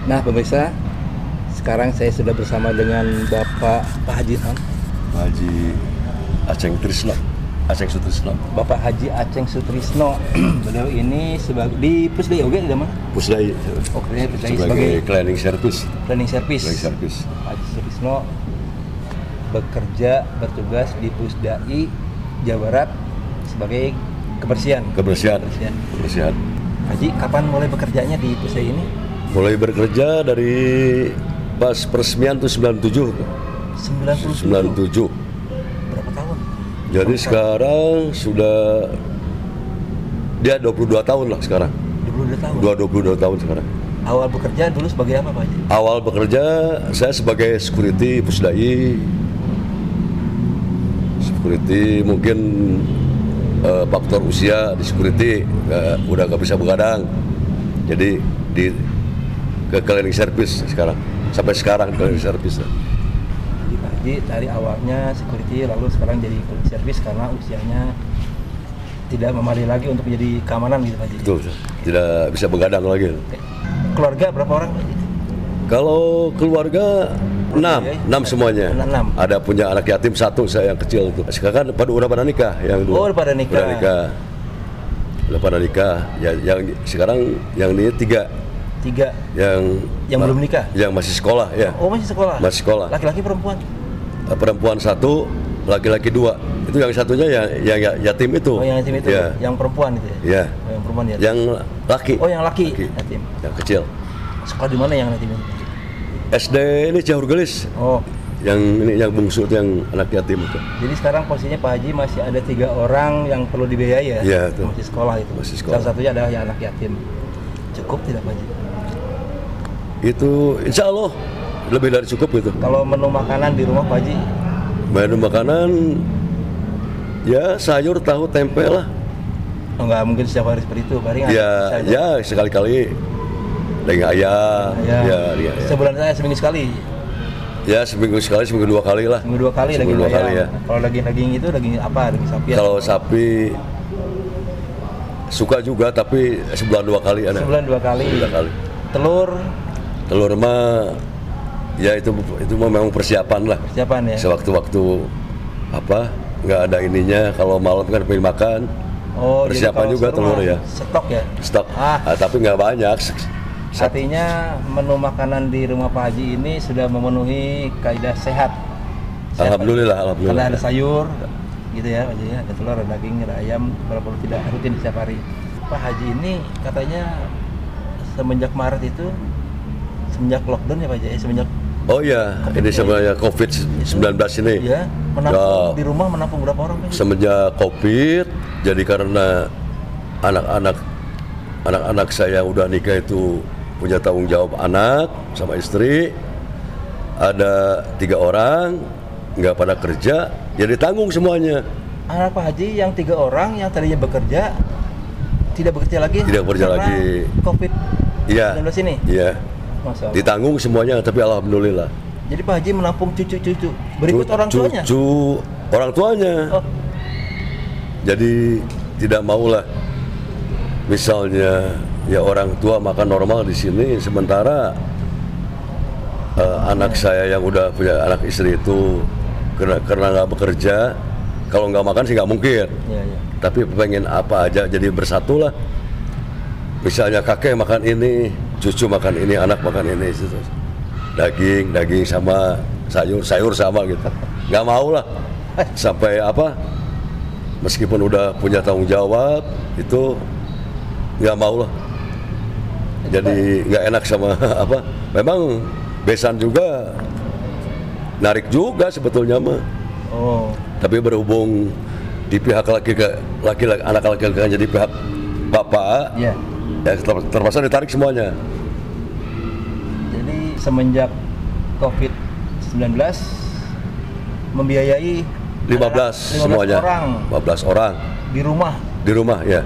Nah pemirsa, sekarang saya sudah bersama dengan Bapak Pak Haji Haji Aceng Trisno, Aceng Sutrisno. Bapak Haji Aceng Sutrisno. Beliau ini sebagai di Pusdai oke di mana? Pusdai. Oh, kerja Pusdai sebagai cleaning service. Cleaning service. Cleaning service. Haji Sutrisno bekerja bertugas di Pusdai Jawa Barat sebagai kebersihan. Haji, kapan mulai bekerjanya di Pusdai ini? Mulai bekerja dari pas peresmian tuh 97. 97. Berapa tahun? Jadi sekarang sudah dia 22 tahun lah sekarang. 22 tahun. 22 tahun sekarang. Awal bekerja dulu sebagai apa, Pak Haji? Awal bekerja saya sebagai security Pusdai. Security mungkin faktor usia di security udah gak bisa begadang. Jadi ke cleaning service sekarang. Sampai sekarang cleaning service. Jadi Pak Haji dari awalnya security lalu sekarang jadi cleaning service karena usianya tidak memadai lagi untuk menjadi keamanan gitu Pak Haji. Betul, tidak bisa begadang lagi. Keluarga berapa orang Pak Haji? Kalau keluarga 6 semuanya. 6. Ada punya anak yatim 1 saya yang kecil itu. Sekarang kan udah pada nikah yang 2. Oh, udah pada nikah. Udah pada nikah. Yang sekarang yang ini 3. 3 yang belum nikah? Yang masih sekolah ya. Oh, masih sekolah. Masih sekolah. Laki-laki perempuan? Perempuan 1, laki-laki 2. Itu yang satunya yang yatim itu. Oh, yang yatim itu. Ya. Yang perempuan itu ya? Ya. Oh, yang perempuan ya. Yang laki. Oh, yang laki. Yatim. Yang kecil. Sekolah di mana yang yatim itu? SD ini Cahur Gelis. Oh. Yang ini yang bungsu yang anak yatim itu. Jadi sekarang posisinya Pak Haji masih ada 3 orang yang perlu dibiayai ya? Iya, itu. Masih sekolah itu. Masih sekolah. Salah satunya adalah yang anak yatim. Cukup tidak Pak Haji? Itu insya Allah lebih dari cukup gitu. Kalau menu makanan di rumah Pak Haji? Menu makanan ya sayur, tahu, tempe lah. Oh, nggak mungkin setiap hari seperti itu, paling Ya sekali-kali daging ayam. Ya. Sebulan saya seminggu sekali. Ya seminggu sekali, seminggu 2 kali lah. Seminggu 2 kali seminggu daging 2 kali ayam. ya. Kalau daging itu daging apa? Daging sapi? Kalau sapi suka juga tapi sebulan 2 kali ada. Sebulan 2 kali. Telur mah ya itu memang persiapan lah. Persiapan ya. Sewaktu-waktu nggak ada ininya, kalau malam kan pengen makan. Oh, persiapan juga telur ya. Stok ya. Stok. Tapi nggak banyak. Artinya menu makanan di rumah Pak Haji ini sudah memenuhi kaidah sehat. Alhamdulillah. Karena ada sayur, gitu ya Pak Haji, ada telur, ada daging, ada ayam, walaupun tidak rutin setiap hari. Pak Haji ini katanya semenjak Maret itu, semenjak lockdown ya Pak Haji, semenjak oh iya, ini sebenarnya COVID-19 ini. Iya, menampung di rumah menampung berapa orang Pak Haji? Semenjak COVID, jadi karena anak-anak saya udah nikah itu punya tanggung jawab anak sama istri, ada 3 orang nggak pada kerja, jadi tanggung semuanya. Anak Pak Haji yang 3 orang yang tadinya bekerja tidak bekerja lagi. Tidak bekerja lagi. COVID-19 ini. Iya. Ditanggung semuanya, tapi alhamdulillah. Jadi Pak Haji menampung cucu-cucu berikut orang tuanya. Cucu orang tuanya. Oh. Jadi tidak maulah. Misalnya ya orang tua makan normal di sini, sementara anak saya yang udah punya anak istri itu karena nggak bekerja, kalau nggak makan sih nggak mungkin. Ya. Tapi pengen apa aja jadi bersatu lah. Misalnya kakek makan ini, cucu makan ini, anak makan ini, daging sama sayur sama gitu. Nggak mau lah sampai meskipun udah punya tanggung jawab itu nggak mau lah. Jadi nggak enak sama memang besan juga narik juga sebetulnya mah. Oh. Tapi berhubung di pihak anak laki-laki jadi pihak bapak, ya terpaksa ditarik semuanya. Jadi semenjak COVID-19 membiayai 15 semuanya. 15 orang. Di rumah. Ya.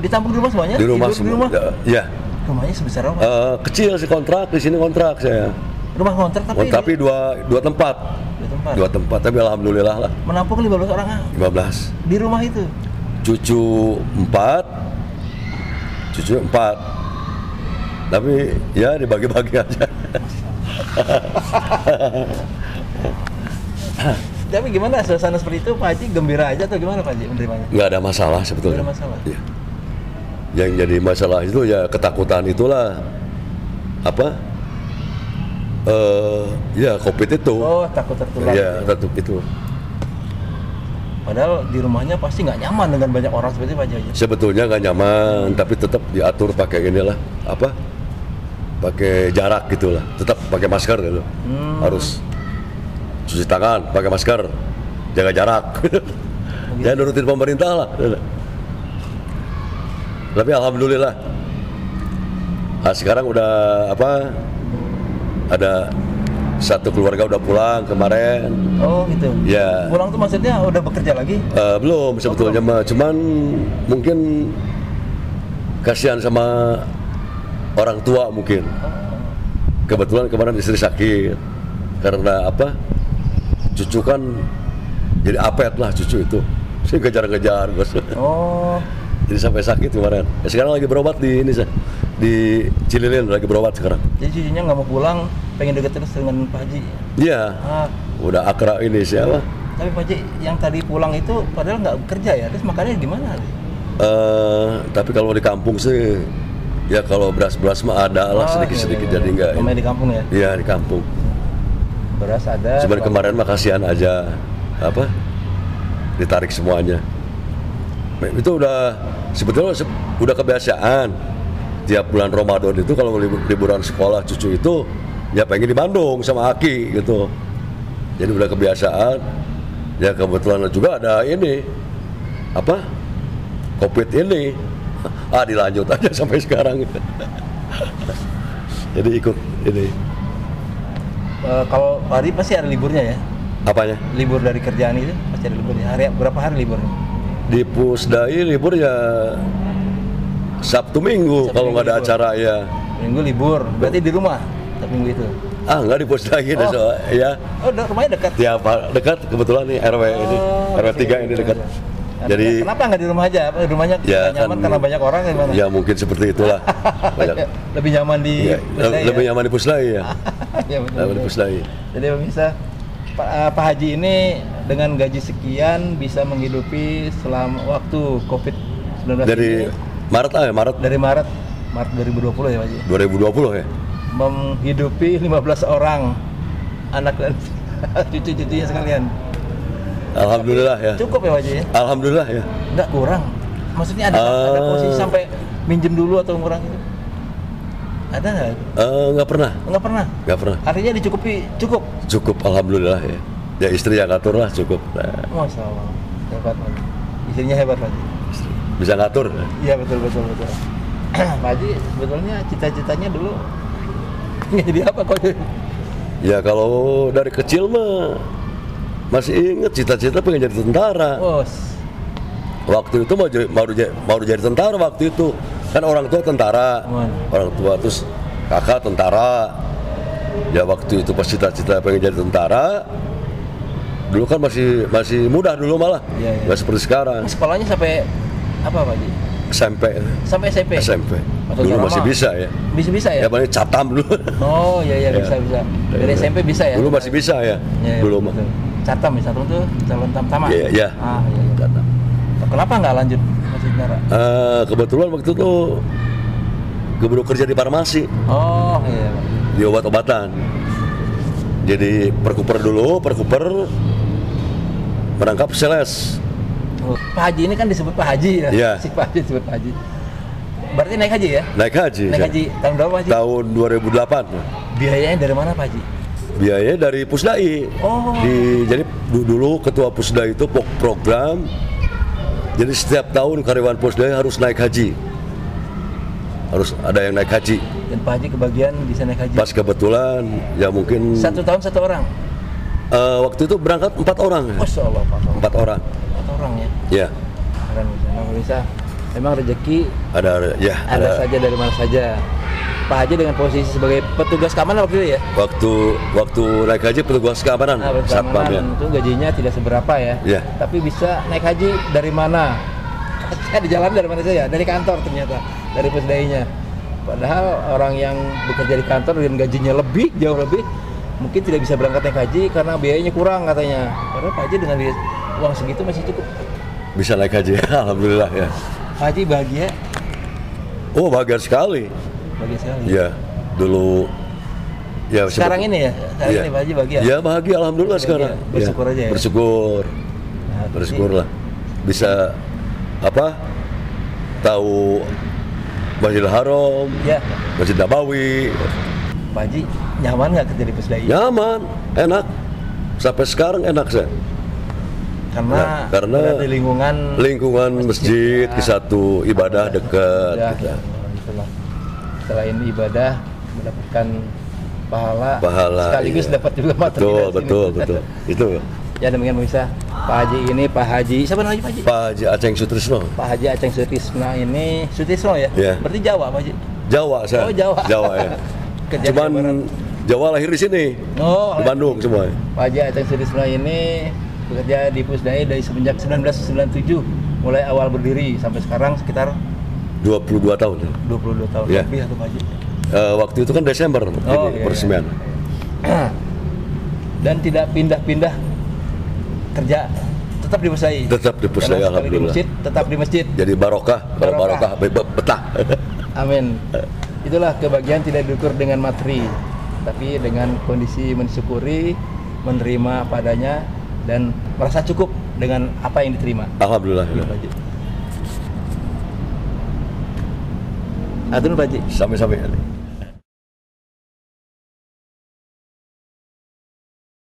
Ditampung di rumah semuanya? Di rumah semua. Ya. Rumahnya sebesar apa? Kecil sih, kontrak di sini kontrak saya. Rumah kontrak tapi dua tempat. Dua tempat, tapi alhamdulillah lah. Menampung 15 orang? 15. Di rumah itu? Cucu 4. Tapi ya dibagi-bagi aja. Tapi gimana suasana seperti itu Pak Haji, gembira aja atau gimana Pak Haji menerimanya? Nggak ada masalah sebetulnya. Nggak ada masalah. Ya. Yang jadi masalah itu ya ketakutan itulah apa? Ya COVID itu. Oh, takut tertular. Ya, takut itu. Padahal di rumahnya pasti nggak nyaman dengan banyak orang seperti itu Pak Haji. Sebetulnya nggak nyaman, tapi tetap diatur pakai inilah apa? Pakai jarak gitulah. Tetap pakai masker gitu. Harus cuci tangan, pakai masker, jaga jarak. Ya nurutin pemerintah lah. Tapi alhamdulillah, nah, sekarang udah apa? Ada satu keluarga udah pulang kemarin. Oh gitu. Ya. Pulang tuh maksudnya udah bekerja lagi? Belum sebetulnya mah, cuman mungkin kasihan sama orang tua mungkin. Kebetulan kemarin istri sakit karena apa? Cucu kan jadi apet lah cucu itu. Saya kejar-kejar bos. Oh. Jadi sampai sakit kemarin. Ya, sekarang lagi berobat di ini di Cililin lagi berobat sekarang. Jadi cucunya nggak mau pulang, pengen deket terus dengan Pak Haji. Iya. Udah akrab ini siapa? Tapi Pak Haji yang tadi pulang itu padahal nggak bekerja ya, terus makannya gimana? Tapi kalau di kampung sih, ya kalau beras-beras mah ada lah sedikit-sedikit, jadi enggak. Namanya di kampung ya? Iya di kampung. Beras ada. Cuman kemarin mah kasihan aja, apa? Ditarik semuanya. Itu udah sebetulnya udah kebiasaan. Tiap bulan Ramadan itu kalau liburan sekolah cucu itu ya pengen di Bandung sama Aki gitu. Jadi udah kebiasaan. Ya kebetulan juga ada ini apa? COVID ini. Dilanjut aja sampai sekarang. Jadi ikut ini. Kalau hari pasti ada liburnya ya? Apanya? Libur dari kerjaan itu pasti ada liburnya. Berapa hari liburnya? Di Pusdai libur ya Sabtu Minggu kalau nggak ada libur. acara ya. Minggu libur, berarti di rumah Sabtu Minggu itu? Nggak di Pusdai ya. Oh, rumahnya dekat? Tiap dekat kebetulan nih RW ini, RW 3 ini dekat. Jadi kenapa nggak di rumah aja? Rumahnya ya, nyaman kan, karena banyak orang gimana? Ya mungkin seperti itulah. Banyak. Lebih nyaman di Pusdai lebih ya? nyaman di Pusdai ya. Ya betul. Di Pusdai. Jadi pemirsa, Pak Haji ini dengan gaji sekian bisa menghidupi selama waktu COVID-19 dari ini, Maret Maret. Dari Maret 2020 ya Pak Haji? 2020 ya. Menghidupi 15 orang anak dan cucu-cucunya sekalian. Alhamdulillah ya. Cukup ya Pak Haji ya? Alhamdulillah ya. Nggak kurang. Maksudnya ada posisi sampai minjem dulu atau ngurang itu? Ada nggak? Nggak pernah. Nggak pernah? Nggak pernah. Artinya dicukupi, cukup? Cukup alhamdulillah ya. Ya istri yang ngatur lah cukup. Masya Allah, hebat Pak Haji. Istrinya hebat Pak Haji. Bisa ngatur. Iya betul. Pak Haji sebetulnya cita-citanya dulu nggak jadi apa kok? Ya kalau dari kecil mah masih inget cita-cita pengen jadi tentara. Waktu itu mau jadi tentara waktu itu. Kan orang tua tentara, orang tua terus kakak tentara. Ya waktu itu pas cita-cita pengen jadi tentara, dulu kan masih mudah dulu malah, nggak seperti sekarang. Sekolahnya sampai apa Pak Haji? SMP. Sampai SMP. SMP. Atau dulu masih bisa ya. Bisa ya? Ya paling catam dulu. Oh iya bisa. Dari SMP bisa ya? Dulu masih bisa ya. Dulu mah. Catam ya, catam tuh calon tamtama. Iya. Iya. Catam. Kenapa nggak lanjut masih tentara? Kebetulan waktu itu keburu kerja di farmasi. Oh iya. Di obat-obatan. Jadi perkuper merangkap sales. Pak Haji ini kan disebut Pak Haji ya? Iya. Si Pak Haji disebut Pak Haji. Berarti naik haji ya? Naik haji tahun berapa Pak Haji? Tahun 2008. Biayanya dari mana Pak Haji? Biayanya dari Pusdai. Jadi dulu ketua Pusdai itu program. Jadi setiap tahun karyawan Pusdai harus naik haji. Harus ada yang naik haji. Dan Pak Haji kebagian bisa naik haji? Pas kebetulan ya mungkin 1 tahun 1 orang? Waktu itu berangkat 4 orang. Masya Allah Pak. 4 orang. 4 orang ya? Iya. Keren bisa. Memang rezeki ada saja dari mana saja. Pak Haji dengan posisi sebagai petugas keamanan waktu itu ya? Waktu naik haji petugas keamanan, satpam ya. Itu gajinya tidak seberapa ya? Iya. Tapi bisa naik haji dari mana? Di jalan dari mana saja? Dari kantor ternyata, dari Pusdainya. Padahal orang yang bekerja di kantor dengan gajinya lebih, jauh lebih, mungkin tidak bisa berangkat naik haji karena biayanya kurang katanya. Padahal Pak Haji dengan uang segitu masih cukup. Bisa naik haji, alhamdulillah ya. Pak Haji bahagia, Oh, bahagia sekali. bahagia sekali. Ya, dulu ya Sekarang ini ya, sekarang ya. ini Pak Haji bahagia. Ya bahagia, alhamdulillah Bahagia. sekarang. Bersyukur aja ya? Bersyukur, Nah, bersyukur lah. Bisa apa? Tahu Masjidil Haram, Ya, Masjid Nabawi, Pak Haji nyaman nggak kerja di Pusdai? nyaman, enak. Sampai sekarang enak saya. Karena, karena berada di lingkungan masjid, ya. ke satu ibadah dekat. Ibadah, gitu. itulah. Selain ibadah mendapatkan pahala, Pahala, sekaligus iya. dapat juga materi. Betul, dari sini. betul, betul. Itu Ya demikian pemirsa, Pak Haji ini Pak Haji, siapa namanya Pak Haji? Pak Haji Aceng Sutrisno, Pak Haji Aceng Sutisna ini, Sutisno ya? Iya. Berarti Jawa Pak Haji? Jawa saya. Oh, Jawa. Jawa ya. Kerja di Cuman Jawa Barat. Jawa lahir di sini, Oh, di Bandung semua. Pak Haji Aceng Sutisna ini bekerja di Pusdai dari semenjak 1997, mulai awal berdiri sampai sekarang sekitar 22 tahun. 22 tahun Iya. lebih atau Pak Haji? Waktu itu kan Desember Oh, ini iya, peresmian. Dan tidak pindah-pindah kerja, tetap di Pusdai. Tetap di Pusdai, Karena sekali di alhamdulillah. masjid, tetap di masjid. Jadi barokah, kalau Barokah. barokah betah. Amin. Itulah kebahagiaan tidak diukur dengan materi, tapi dengan kondisi mensyukuri, menerima padanya, dan merasa cukup dengan apa yang diterima. Alhamdulillah. Pak Haji. Atur Pak Haji. Sampai-sampai.